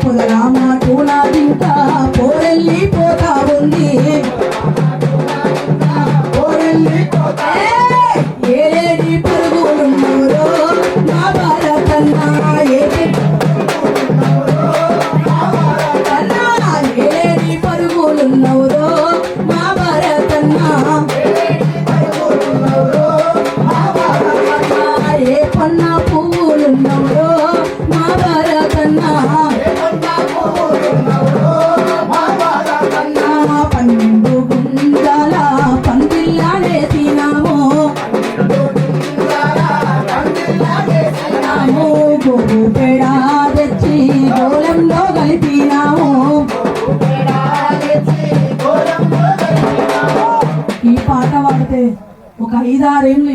పొదరామ టూనాదింకా పోరెల్లి పోతా ఉంది ఏలేని పరుగులున్నోరో మా భారతన్నా ఏలేని పరుగులున్నోరో మా భారతన్నా ఏ పన్న పువ్వులున్నోరో మా భారతన్నా పన్నెండు గుంజాల పందిళ్ళేసినాము గోగు పేడ తెచ్చి గోళంలో కలిపినాము ఈ పాట పాడితే ఒక 5-6 ఏళ్ళు